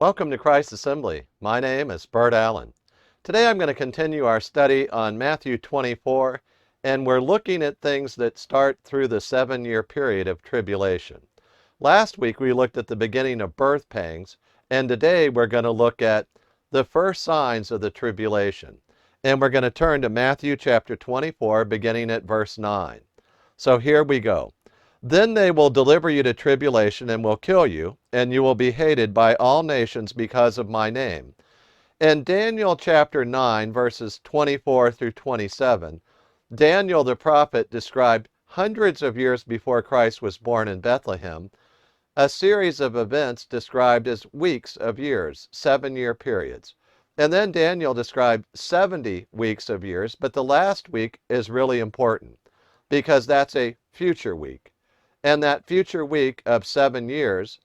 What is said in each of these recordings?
Welcome to Christ Assembly. My name is Bert Allen. Today I'm going to continue our study on Matthew 24, and we're looking at things that start through the 7-year period of tribulation. Last week we looked at the beginning of birth pangs, and today we're going to look at the first signs of the tribulation. And we're going to turn to Matthew chapter 24, beginning at verse 9. So here we go. Then they will deliver you to tribulation and will kill you, and you will be hated by all nations because of my name. In Daniel chapter 9, verses 24 through 27, Daniel the prophet described hundreds of years before Christ was born in Bethlehem, a series of events described as weeks of years, 7-year periods. And then Daniel described 70 weeks of years, but the last week is really important because that's a future week. And that future week of 7 years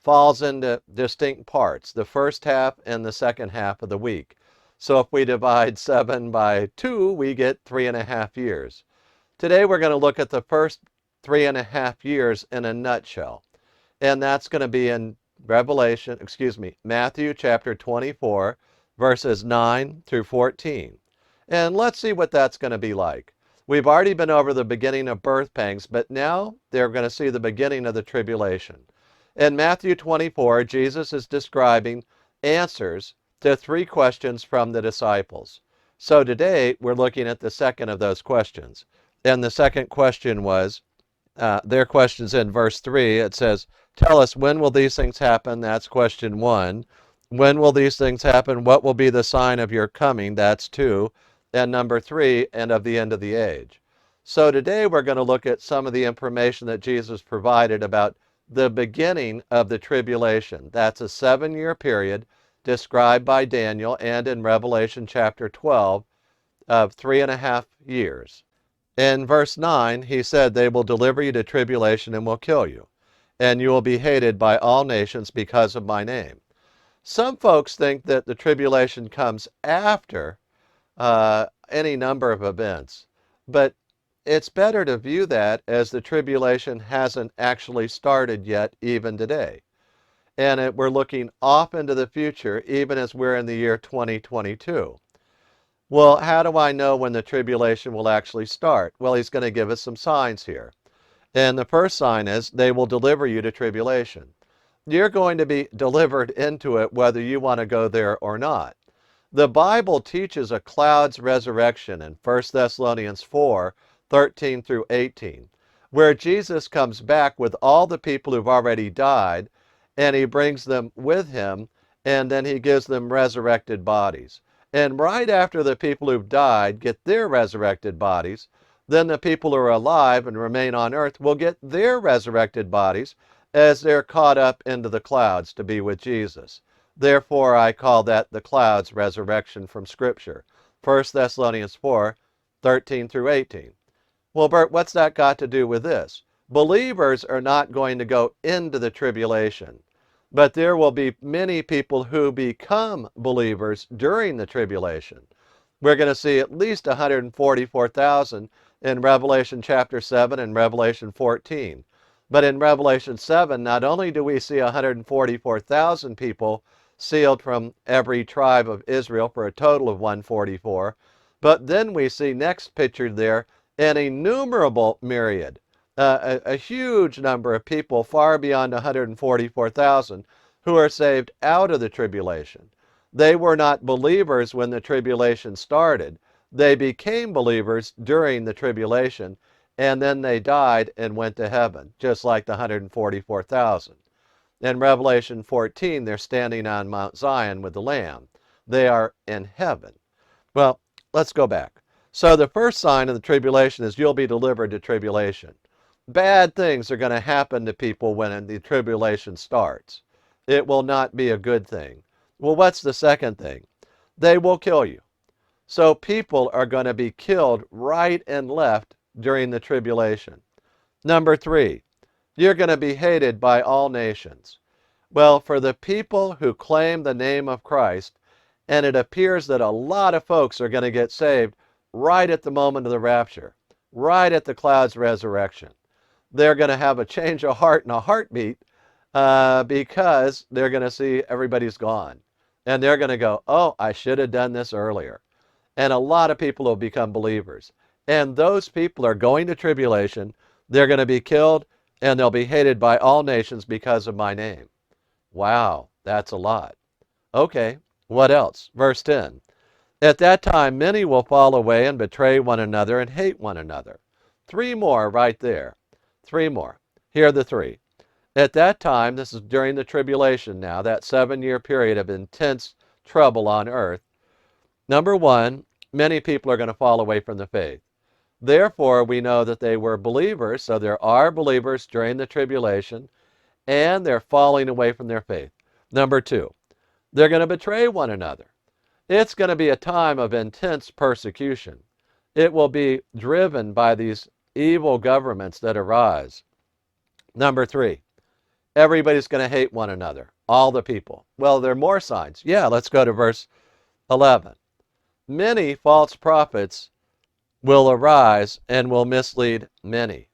falls into distinct parts, the first half and the second half of the week. So if we divide 7 by 2, we get 3.5 years. Today we're going to look at the first 3.5 years in a nutshell. And that's going to be in Matthew chapter 24, verses 9 through 14. And let's see what that's going to be like. We've already been over the beginning of birth pangs, but now they're going to see the beginning of the tribulation. In Matthew 24, Jesus is describing answers to 3 questions from the disciples. So today we're looking at the second of those questions. And the second question was, their question's in verse 3. It says, tell us, when will these things happen? That's question 1. When will these things happen? What will be the sign of your coming? That's 2. And number 3, and of the end of the age. So today we're going to look at some of the information that Jesus provided about the beginning of the tribulation. That's a 7-year period described by Daniel and in Revelation chapter 12 of 3.5 years. In verse 9, he said, they will deliver you to tribulation and will kill you, and you will be hated by all nations because of my name. Some folks think that the tribulation comes after any number of events, but it's better to view that as the tribulation hasn't actually started yet, even today. And we're looking off into the future, even as we're in the year 2022. Well, how do I know when the tribulation will actually start? Well, he's going to give us some signs here. And the first sign is, they will deliver you to tribulation. You're going to be delivered into it whether you want to go there or not. The Bible teaches a cloud's resurrection in 1 Thessalonians 4, 13 through 18, where Jesus comes back with all the people who've already died, and he brings them with him, and then he gives them resurrected bodies. And right after the people who've died get their resurrected bodies, then the people who are alive and remain on earth will get their resurrected bodies as they're caught up into the clouds to be with Jesus. Therefore, I call that the clouds resurrection from Scripture. 1 Thessalonians 4, 13 through 18. Well, Bert, what's that got to do with this? Believers are not going to go into the tribulation, but there will be many people who become believers during the tribulation. We're going to see at least 144,000 in Revelation chapter 7 and Revelation 14. But in Revelation 7, not only do we see 144,000 people sealed from every tribe of Israel for a total of 144, but then we see next pictured there an innumerable myriad, a huge number of people far beyond 144,000 who are saved out of the tribulation. They were not believers when the tribulation started. They became believers during the tribulation, and then they died and went to heaven, just like the 144,000. In Revelation 14, they're standing on Mount Zion with the Lamb. They are in heaven. Well, let's go back. So the first sign of the tribulation is you'll be delivered to tribulation. Bad things are going to happen to people when the tribulation starts. It will not be a good thing. Well, what's the second thing? They will kill you. So people are going to be killed right and left during the tribulation. Number 3, you're going to be hated by all nations. Well, for the people who claim the name of Christ, and it appears that a lot of folks are going to get saved right at the moment of the rapture, right at the clouds resurrection. They're going to have a change of heart and a heartbeat because they're going to see everybody's gone. And they're going to go, oh, I should have done this earlier. And a lot of people will become believers. And those people are going to tribulation. They're going to be killed, and they'll be hated by all nations because of my name. Wow, that's a lot. Okay, what else? Verse 10. At that time, many will fall away and betray one another and hate one another. Three more right there. Three more. Here are the three. At that time, this is during the tribulation now, that 7-year period of intense trouble on earth. Number one, many people are going to fall away from the faith. Therefore, we know that they were believers, so there are believers during the tribulation, and they're falling away from their faith. Number two, they're going to betray one another. It's going to be a time of intense persecution. It will be driven by these evil governments that arise. Number three, everybody's going to hate one another, all the people. Well, there are more signs. Yeah, let's go to verse 11. Many false prophets will arise and will mislead many.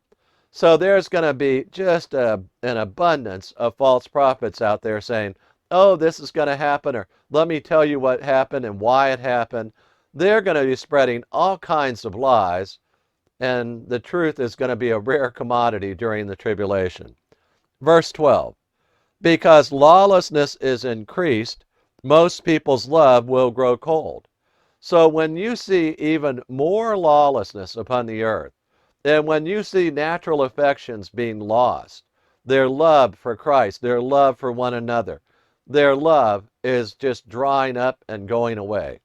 So there's going to be just an abundance of false prophets out there saying, oh, this is going to happen, or let me tell you what happened and why it happened. They're going to be spreading all kinds of lies, and the truth is going to be a rare commodity during the tribulation. Verse 12, because lawlessness is increased, most people's love will grow cold. So when you see even more lawlessness upon the earth, and when you see natural affections being lost, their love for Christ, their love for one another, their love is just drying up and going away.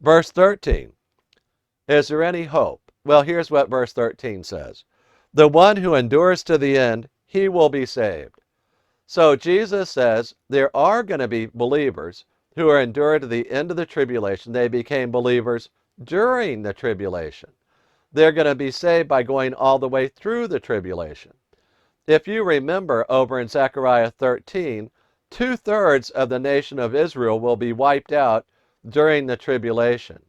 Verse 13, is there any hope? Well, here's what verse 13 says. The one who endures to the end, he will be saved. So Jesus says there are going to be believers who are endured to the end of the tribulation. They became believers during the tribulation. They're going to be saved by going all the way through the tribulation. If you remember over in Zechariah 13, 2/3 of the nation of Israel will be wiped out during the tribulation.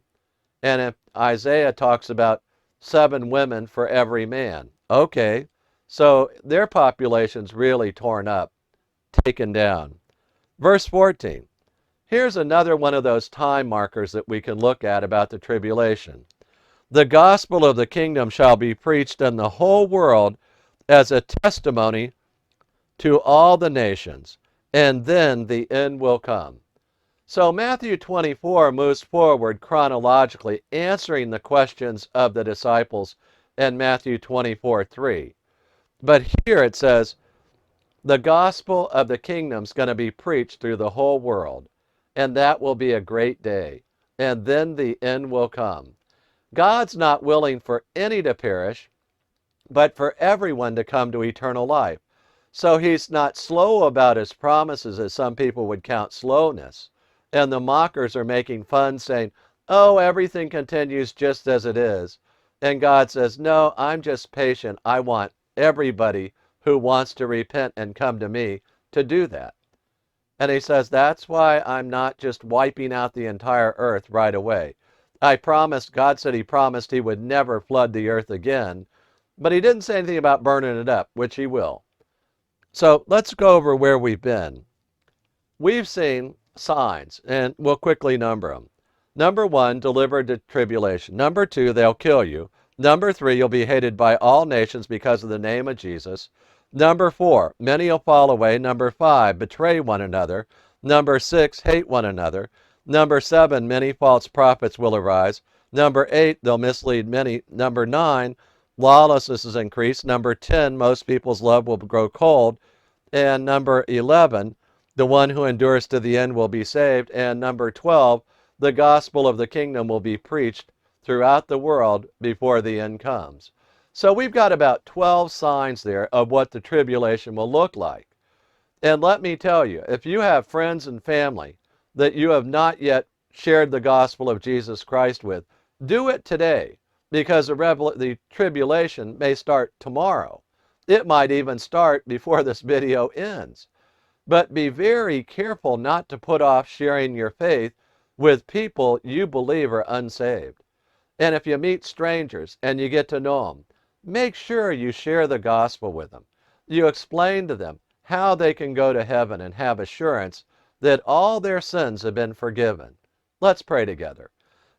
And if Isaiah talks about 7 women for every man. Okay, so their population's really torn up, taken down. Verse 14. Here's another one of those time markers that we can look at about the tribulation. The gospel of the kingdom shall be preached in the whole world as a testimony to all the nations, and then the end will come. So Matthew 24 moves forward chronologically, answering the questions of the disciples in Matthew 24:3. But here it says, the gospel of the kingdom is going to be preached through the whole world, and that will be a great day, and then the end will come. God's not willing for any to perish, but for everyone to come to eternal life. So he's not slow about his promises, as some people would count slowness. And the mockers are making fun, saying, oh, everything continues just as it is. And God says, no, I'm just patient. I want everybody who wants to repent and come to me to do that. And he says, that's why I'm not just wiping out the entire earth right away. God said he promised he would never flood the earth again, but he didn't say anything about burning it up, which he will. So let's go over where we've been. We've seen signs, and we'll quickly number them. Number 1, delivered to tribulation. Number 2, they'll kill you. Number 3, you'll be hated by all nations because of the name of Jesus. Number 4, many will fall away. Number 5, betray one another. Number 6, hate one another. Number 7, many false prophets will arise. Number 8, they'll mislead many. Number 9, lawlessness is increased. Number 10, most people's love will grow cold. And number 11, the one who endures to the end will be saved. And number 12, the gospel of the kingdom will be preached throughout the world before the end comes. So we've got about 12 signs there of what the tribulation will look like. And let me tell you, if you have friends and family that you have not yet shared the gospel of Jesus Christ with, do it today, because the tribulation may start tomorrow. It might even start before this video ends. But be very careful not to put off sharing your faith with people you believe are unsaved. And if you meet strangers and you get to know them, make sure you share the gospel with them. You explain to them, how they can go to heaven and have assurance that all their sins have been forgiven. Let's pray together.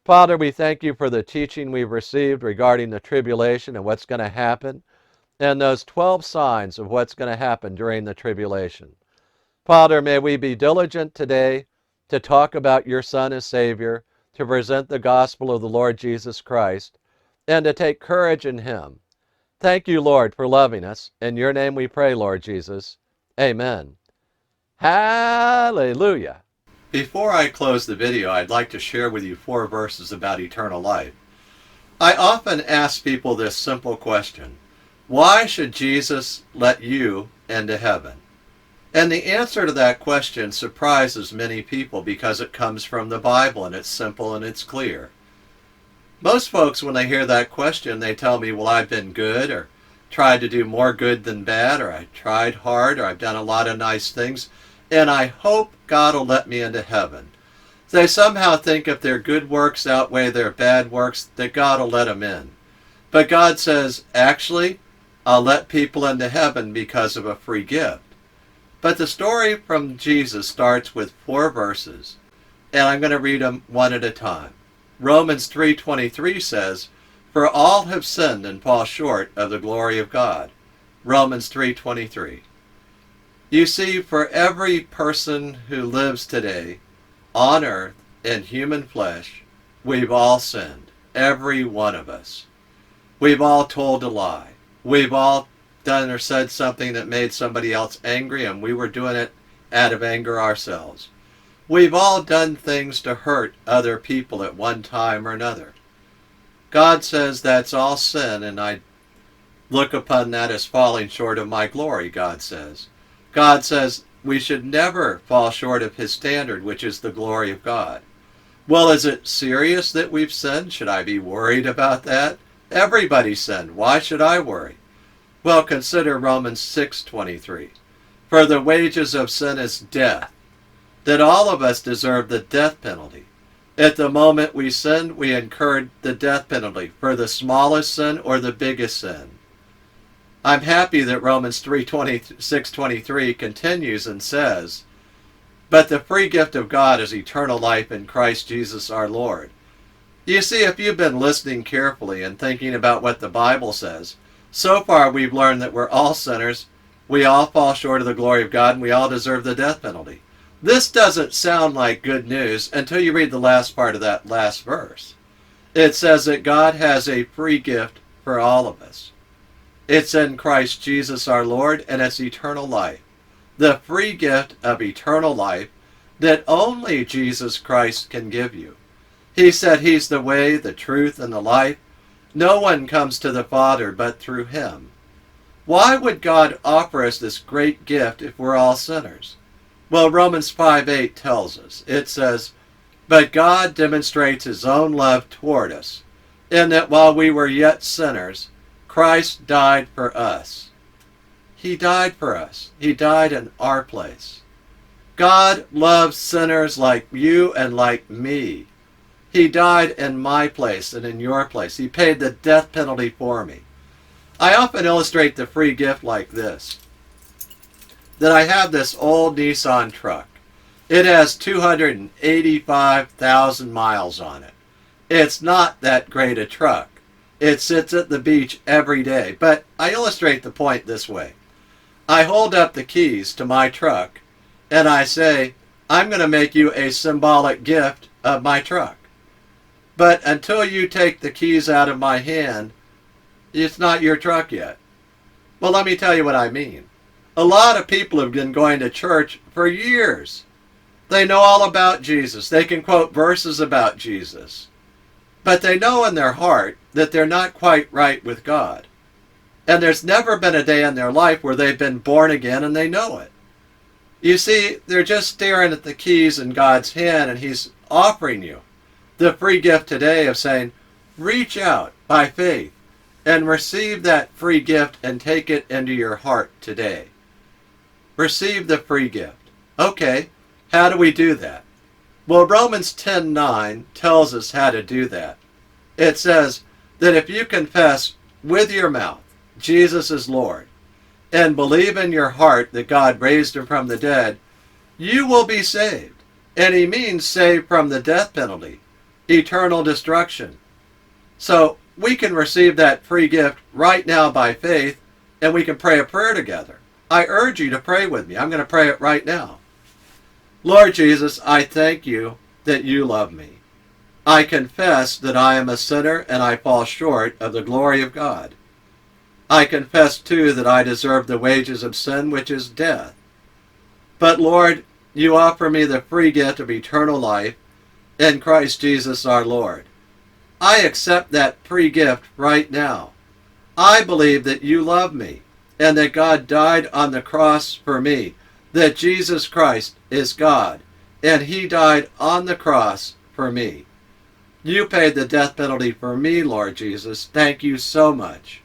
Father, we thank you for the teaching we've received regarding the tribulation and what's going to happen, and those 12 signs of what's going to happen during the tribulation. Father, may we be diligent today to talk about your Son as Savior, to present the gospel of the Lord Jesus Christ, and to take courage in him. Thank you, Lord, for loving us. In your name we pray, Lord Jesus. Amen. Hallelujah. Before I close the video, I'd like to share with you 4 verses about eternal life. I often ask people this simple question: why should Jesus let you into heaven? And the answer to that question surprises many people because it comes from the Bible and it's simple and it's clear. Most folks, when they hear that question, they tell me, well, I've been good, or tried to do more good than bad, or I tried hard, or I've done a lot of nice things, and I hope God will let me into heaven. They somehow think if their good works outweigh their bad works, that God will let them in. But God says, actually, I'll let people into heaven because of a free gift. But the story from Jesus starts with 4 verses, and I'm going to read them one at a time. Romans 3:23 says, "For all have sinned and fall short of the glory of God." Romans 3:23. You see, for every person who lives today on earth in human flesh, we've all sinned. Every one of us. We've all told a lie. We've all done or said something that made somebody else angry, and we were doing it out of anger ourselves. We've all done things to hurt other people at one time or another. God says that's all sin, and I look upon that as falling short of my glory, God says. God says we should never fall short of his standard, which is the glory of God. Well, is it serious that we've sinned? Should I be worried about that? Everybody sinned. Why should I worry? Well, consider Romans 6:23. For the wages of sin is death, that all of us deserve the death penalty. At the moment we sinned, we incurred the death penalty for the smallest sin or the biggest sin. I'm happy that Romans 6:23 continues and says, "But the free gift of God is eternal life in Christ Jesus our Lord." You see, if you've been listening carefully and thinking about what the Bible says, so far we've learned that we're all sinners, we all fall short of the glory of God, and we all deserve the death penalty. This doesn't sound like good news until you read the last part of that last verse. It says that God has a free gift for all of us. It's in Christ Jesus our Lord, and it's eternal life. The free gift of eternal life that only Jesus Christ can give you. He said he's the way, the truth, and the life. No one comes to the Father but through him. Why would God offer us this great gift if we're all sinners? Well, Romans 5:8 tells us. It says, "But God demonstrates his own love toward us, in that while we were yet sinners, Christ died for us." He died for us. He died in our place. God loves sinners like you and like me. He died in my place and in your place. He paid the death penalty for me. I often illustrate the free gift like this. That I have this old Nissan truck. It has 285,000 miles on it. It's not that great a truck. It sits at the beach every day. But I illustrate the point this way. I hold up the keys to my truck and I say, I'm going to make you a symbolic gift of my truck. But until you take the keys out of my hand, it's not your truck yet. Well, let me tell you what I mean. A lot of people have been going to church for years. They know all about Jesus. They can quote verses about Jesus. But they know in their heart that they're not quite right with God. And there's never been a day in their life where they've been born again and they know it. You see, they're just staring at the keys in God's hand, and he's offering you the free gift today of saying, reach out by faith and receive that free gift and take it into your heart today. Receive the free gift. Okay, how do we do that? Well, Romans 10:9 tells us how to do that. It says that if you confess with your mouth Jesus is Lord, and believe in your heart that God raised him from the dead, you will be saved. And he means saved from the death penalty, eternal destruction. So we can receive that free gift right now by faith, and we can pray a prayer together. I urge you to pray with me. I'm going to pray it right now. Lord Jesus, I thank you that you love me. I confess that I am a sinner and I fall short of the glory of God. I confess too that I deserve the wages of sin, which is death. But Lord, you offer me the free gift of eternal life in Christ Jesus our Lord. I accept that free gift right now. I believe that you love me and that God died on the cross for me, that Jesus Christ is God, and he died on the cross for me. You paid the death penalty for me, Lord Jesus. Thank you so much.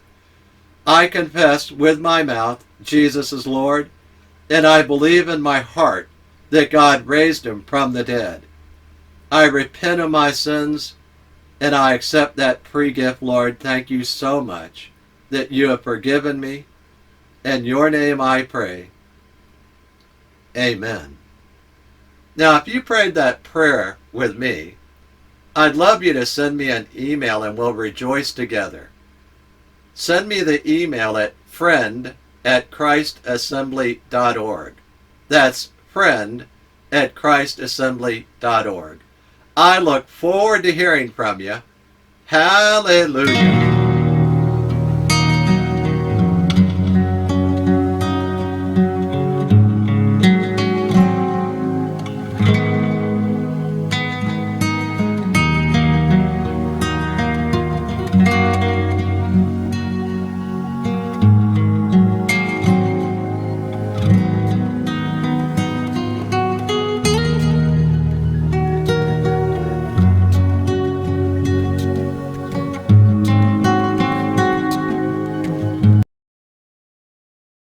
I confess with my mouth Jesus is Lord, and I believe in my heart that God raised him from the dead. I repent of my sins, and I accept that free gift, Lord. Thank you so much that you have forgiven me. In your name I pray. Amen. Now, if you prayed that prayer with me, I'd love you to send me an email and we'll rejoice together. Send me the email at friend@christassembly.org. That's friend@christassembly.org. I look forward to hearing from you. Hallelujah.